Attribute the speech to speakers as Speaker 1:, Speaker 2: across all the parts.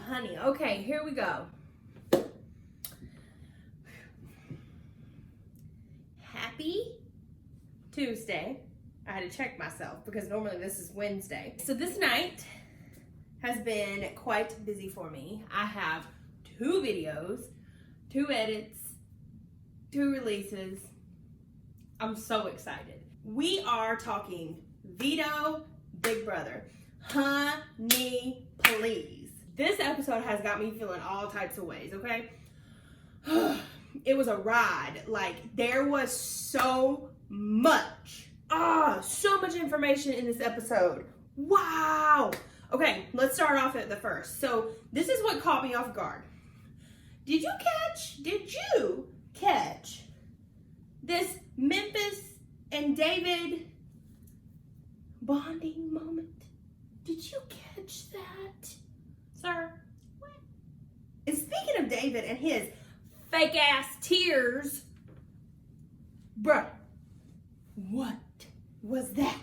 Speaker 1: honey. Okay, here we go. Happy Tuesday. I had to check myself because normally this is Wednesday. So this night has been quite busy for me. I have 2 videos, 2 edits, 2 releases. I'm so excited. We are talking Veto, Big Brother. Honey, please. This episode has got me feeling all types of ways, okay? It was a ride. Like, there was so much information in this episode. Wow. Okay, let's start off at the first. So, this is what caught me off guard. Did you catch this Memphis and David bonding moment? Did you catch that, sir? What? And speaking of David and his fake ass tears, bruh, what was that?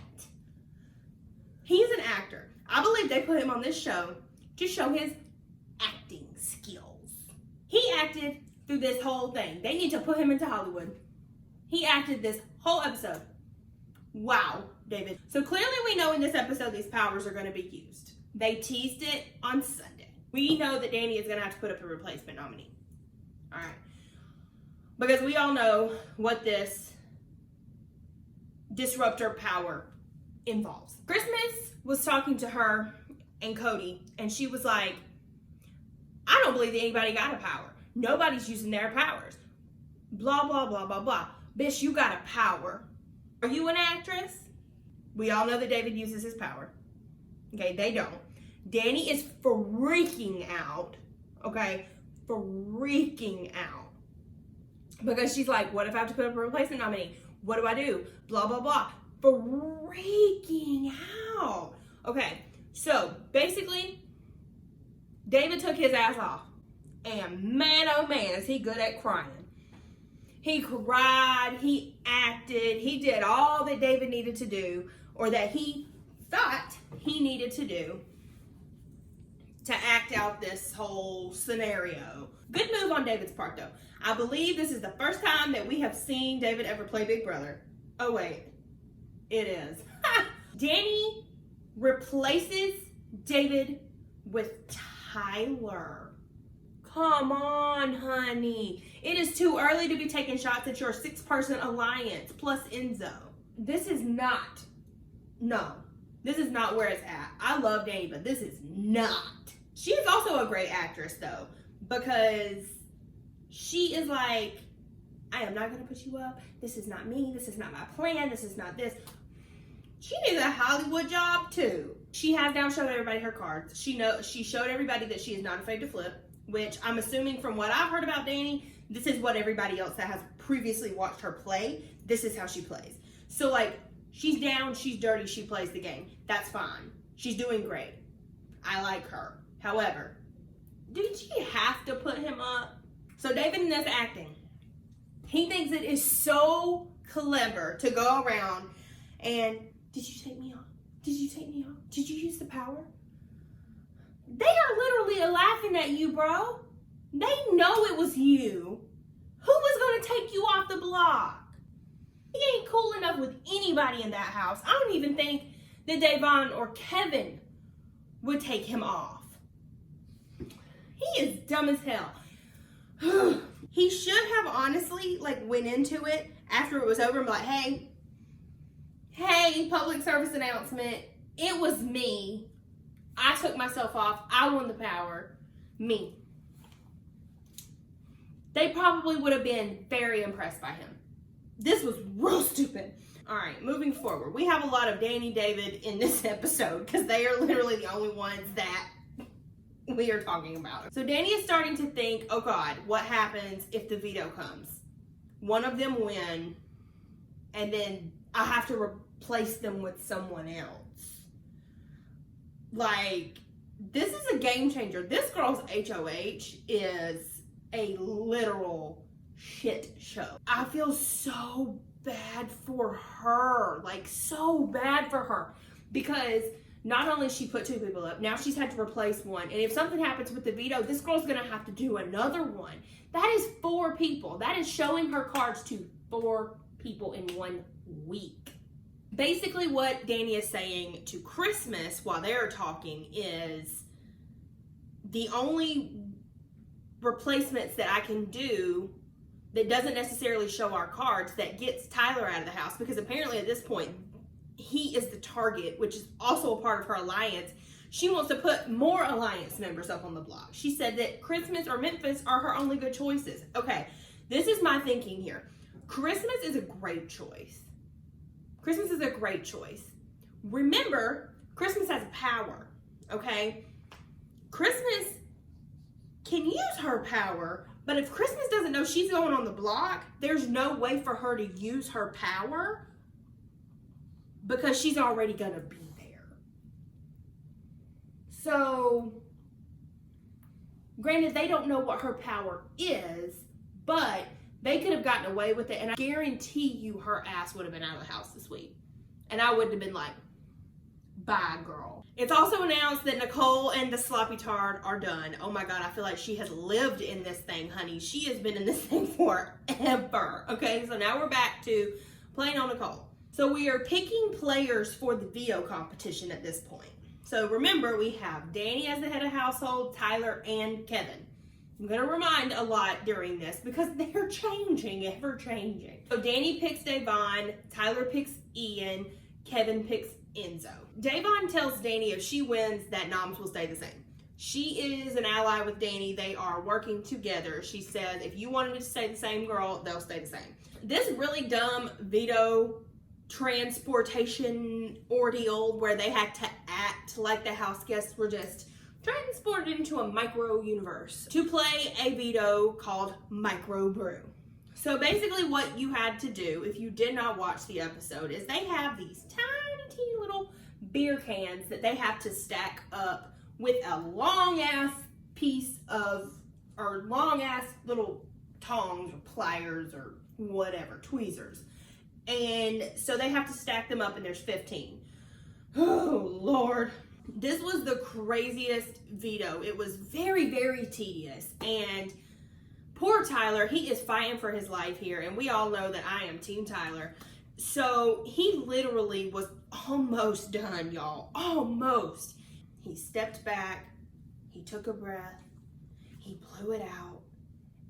Speaker 1: He's an actor. I believe they put him on this show to show his acting skills. He acted through this whole thing. They need to put him into Hollywood. He acted this whole episode. Wow, David. So clearly we know in this episode these powers are going to be used. They teased it on Sunday. We know that Dani is going to have to put up a replacement nominee. All right. Because we all know what this Disruptor Power involves. Christmas was talking to her and Cody, and she was like, I don't believe that anybody got a power. Nobody's using their powers. Blah, blah, blah, blah, blah. Bitch, you got a power. Are you an actress? We all know that David uses his power. Okay, they don't. Dani is freaking out. Okay, freaking out. Because she's like, what if I have to put up a replacement nominee? What do I do? Blah, blah, blah. Freaking out. Okay, so basically, David took his ass off. And man, oh man, is he good at crying. He cried, he acted, he did all that David needed to do, or that he thought he needed to do to act out this whole scenario. Good move on David's part though. I believe this is the first time that we have seen David ever play Big Brother. Oh wait, it is. Dani replaces David with Tyler. Come on, honey. It is too early to be taking shots at your 6-person alliance plus Enzo. This is not where it's at. I love Dani, but this is not. She is also a great actress though, because she is like, I am not gonna put you up. This is not me. This is not my plan. This is not this. She needs a Hollywood job too. She has now showed everybody her cards. She showed everybody that she is not afraid to flip, which I'm assuming from what I've heard about Dani, this is what everybody else that has previously watched her play, this is how she plays. So like, she's down, she's dirty, she plays the game. That's fine. She's doing great. I like her. However, did she have to put him up? So David in this acting, he thinks it is so clever to go around and, did you take me off? Did you take me off? Did you use the power? They are literally laughing at you, bro. They know it was you. Who was going to take you off the block? He ain't cool enough with anybody in that house. I don't even think that Davonne or Kevin would take him off. He is dumb as hell. He should have honestly went into it after it was over and be like, hey, public service announcement. It was me. I took myself off. I won the power. Me. They probably would have been very impressed by him. This was real stupid. All right, moving forward. We have a lot of Dani, David in this episode because they are literally the only ones that we are talking about. So Dani is starting to think, oh God, what happens if the veto comes? One of them win, and then I have to replace them with someone else. Like, this is a game changer. This girl's HOH is a literal shit show. I feel so bad for her. Like, so bad for her. Because not only she put 2 people up, now she's had to replace one. And if something happens with the veto, this girl's going to have to do another one. That is 4 people. That is showing her cards to 4 people in 1 week. Basically what Dani is saying to Christmas while they're talking is the only replacements that I can do that doesn't necessarily show our cards that gets Tyler out of the house, because apparently at this point he is the target, which is also a part of her alliance. She wants to put more alliance members up on the block. She said that Christmas or Memphis are her only good choices. Okay, this is my thinking here. Christmas is a great choice. Christmas is a great choice. Remember, Christmas has power, okay? Christmas can use her power, but if Christmas doesn't know she's going on the block, there's no way for her to use her power because she's already gonna be there. So, granted, they don't know what her power is, but they could have gotten away with it, and I guarantee you her ass would have been out of the house this week. And I would have been like, bye, girl. It's also announced that Nicole and the sloppy tard are done. Oh my God, I feel like she has lived in this thing, honey. She has been in this thing forever. Okay, so now we're back to playing on Nicole. So we are picking players for the veto competition at this point. So remember, we have Dani as the head of household, Tyler, and Kevin. I'm going to remind a lot during this because they're changing, ever changing. So Dani picks Davonne, Tyler picks Ian, Kevin picks Enzo. Davonne tells Dani if she wins that noms will stay the same. She is an ally with Dani. They are working together. She says if you want them to stay the same, girl, they'll stay the same. This really dumb veto transportation ordeal where they had to act like the house guests were just transported into a micro universe to play a veto called Micro Brew. So basically what you had to do if you did not watch the episode is they have these tiny, teeny little beer cans that they have to stack up with a long ass piece of, or long ass little tongs or pliers or whatever, tweezers. And so they have to stack them up and there's 15. Oh Lord. This was the craziest veto. It was very, very tedious. And poor Tyler, he is fighting for his life here. And we all know that I am Team Tyler. So he literally was almost done, y'all. Almost. He stepped back. He took a breath. He blew it out.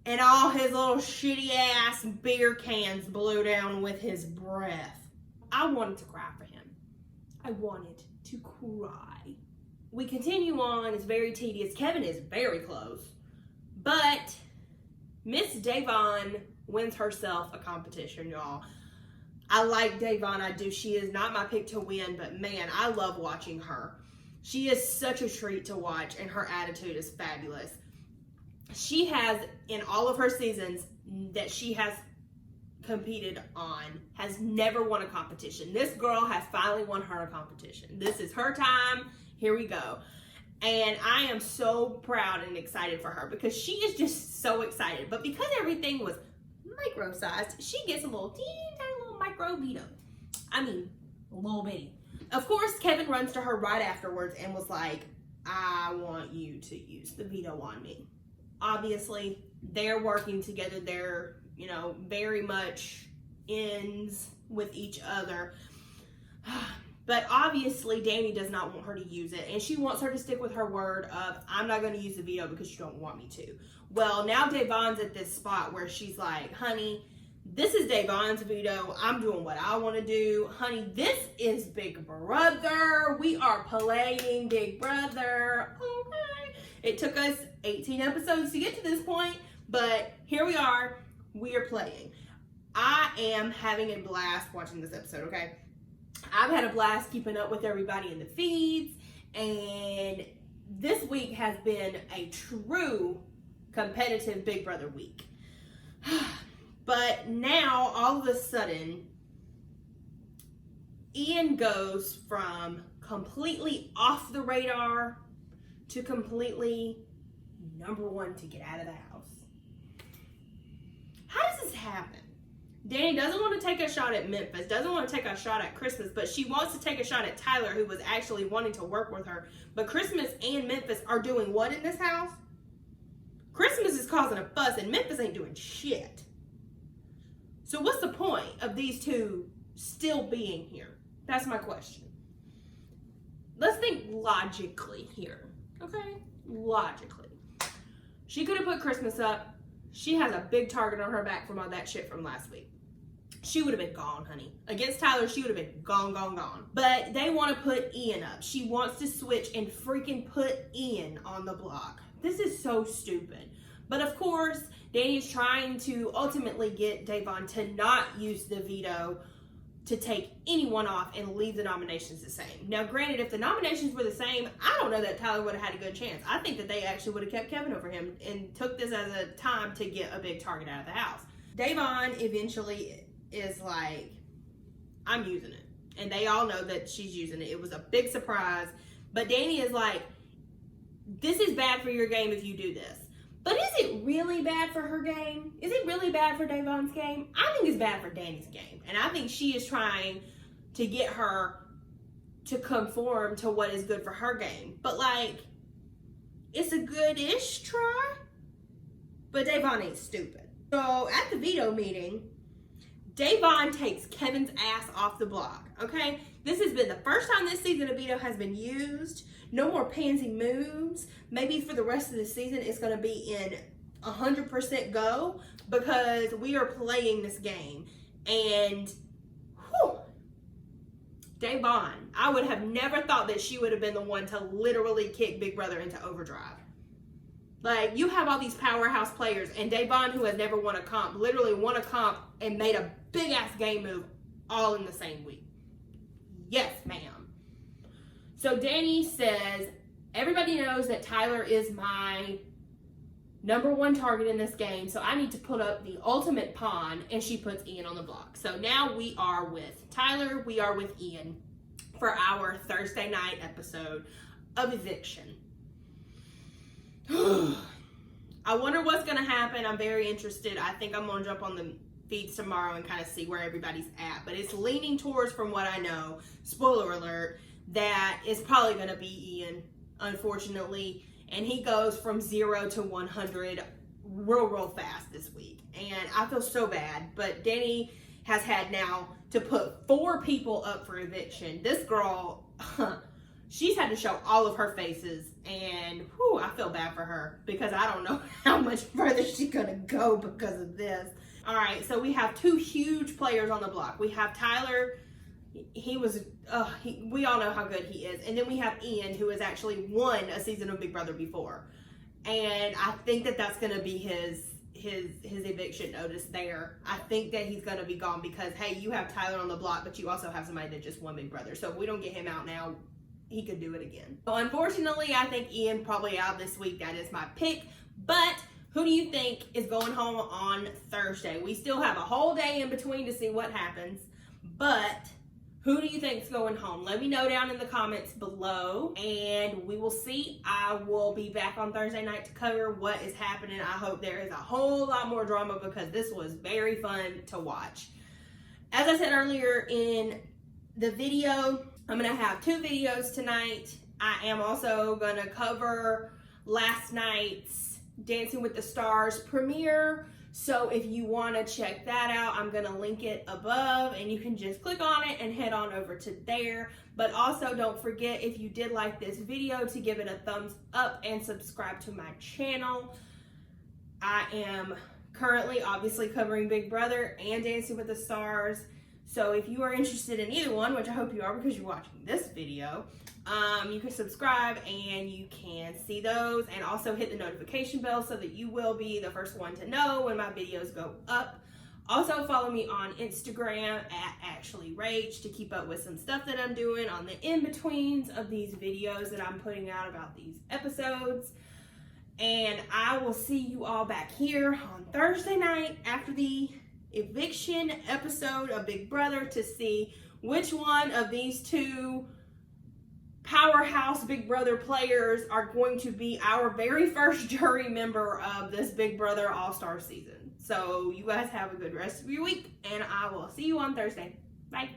Speaker 1: And all his little shitty ass beer cans blew down with his breath. I wanted to cry for him. I wanted to cry. We continue on. It's very tedious. Kevin is very close. But Miss Davonne wins herself a competition, y'all. I like Davonne. I do. She is not my pick to win, but man, I love watching her. She is such a treat to watch, and her attitude is fabulous. She has, in all of her seasons that she has competed on, has never won a competition. This girl has finally won her a competition. This is her time. Here we go. And I am so proud and excited for her because she is just so excited. But because everything was micro-sized, she gets a little teeny tiny little micro veto. I mean, a little bitty. Of course, Kevin runs to her right afterwards and was like, I want you to use the veto on me. Obviously, they're working together. They're, you know, very much ends with each other. But obviously, Dani does not want her to use it. And she wants her to stick with her word of, I'm not going to use the veto because you don't want me to. Well, now Davonne's at this spot where she's like, honey, this is Davonne's veto. I'm doing what I want to do. Honey, this is Big Brother. We are playing Big Brother. Okay. It took us 18 episodes to get to this point, but here we are. We are playing. I am having a blast watching this episode, okay? I've had a blast keeping up with everybody in the feeds, and this week has been a true competitive Big Brother week. But now, all of a sudden, Ian goes from completely off the radar to completely number one to get out of the house. How does this happen? Dani doesn't want to take a shot at Memphis, doesn't want to take a shot at Christmas, but she wants to take a shot at Tyler, who was actually wanting to work with her. But Christmas and Memphis are doing what in this house? Christmas is causing a fuss, and Memphis ain't doing shit. So what's the point of these two still being here? That's my question. Let's think logically here, okay? Logically. She could have put Christmas up. She has a big target on her back from all that shit from last week. She would have been gone, honey. Against Tyler, she would have been gone, gone, gone. But they want to put Ian up. She wants to switch and freaking put Ian on the block. This is so stupid. But of course, Dani is trying to ultimately get Davonne to not use the veto to take anyone off and leave the nominations the same. Now, granted, if the nominations were the same, I don't know that Tyler would have had a good chance. I think that they actually would have kept Kevin over him and took this as a time to get a big target out of the house. Davonne eventually is like, I'm using it. And they all know that she's using it. It was a big surprise. But Dani is like, this is bad for your game if you do this. But is it really bad for her game? Is it really bad for Davonne's game? I think it's bad for Dani's game. And I think she is trying to get her to conform to what is good for her game. But like, it's a good-ish try. But Davonne ain't stupid. So at the veto meeting, Davonne takes Kevin's ass off the block, okay? This has been the first time this season a veto has been used. No more pansy moves. Maybe for the rest of the season, it's going to be in 100% go because we are playing this game. And, whew, Davonne, I would have never thought that she would have been the one to literally kick Big Brother into overdrive. Like, you have all these powerhouse players, and Davonne, who has never won a comp, literally won a comp and made a big-ass game move all in the same week. Yes, ma'am. So Dani says, everybody knows that Tyler is my #1 target in this game, so I need to put up the ultimate pawn, and she puts Ian on the block. So now we are with Tyler, we are with Ian for our Thursday night episode of Eviction. I wonder what's going to happen. I'm very interested. I think I'm going to jump on the feeds tomorrow and kind of see where everybody's at. But it's leaning towards, from what I know, spoiler alert, that it's probably going to be Ian, unfortunately. And he goes from 0 to 100 real fast this week. And I feel so bad. But Dani has had now to put 4 people up for eviction. This girl, she's had to show all of her faces. And whew, I feel bad for her because I don't know how much further she's going to go because of this. All right, so we have 2 huge players on the block. We have Tyler. We all know how good he is. And then we have Ian, who has actually won a season of Big Brother before. And I think that that's going to be his eviction notice there. I think that he's going to be gone because, hey, you have Tyler on the block, but you also have somebody that just won Big Brother. So if we don't get him out now, he could do it again. So unfortunately, I think Ian probably out this week. That is my pick. But who do you think is going home on Thursday? We still have a whole day in between to see what happens. But who do you think is going home? Let me know down in the comments below, and we will see. I will be back on Thursday night to cover what is happening. I hope there is a whole lot more drama because this was very fun to watch. As I said earlier in the video, I'm going to have 2 videos tonight. I am also going to cover last night's Dancing with the Stars premiere. So if you want to check that out, I'm going to link it above and you can just click on it and head on over to there. But also don't forget, if you did like this video, to give it a thumbs up and subscribe to my channel. I am currently obviously covering Big Brother and Dancing with the Stars. So if you are interested in either one, which I hope you are because you're watching this video, you can subscribe and you can see those, and also hit the notification bell so that you will be the first one to know when my videos go up. Also follow me on Instagram at AshleyRage to keep up with some stuff that I'm doing on the in-betweens of these videos that I'm putting out about these episodes. And I will see you all back here on Thursday night after the eviction episode of Big Brother to see which one of these 2 powerhouse Big Brother players are going to be our very first jury member of this Big Brother All-Star season. So you guys have a good rest of your week, and I will see you on Thursday. Bye.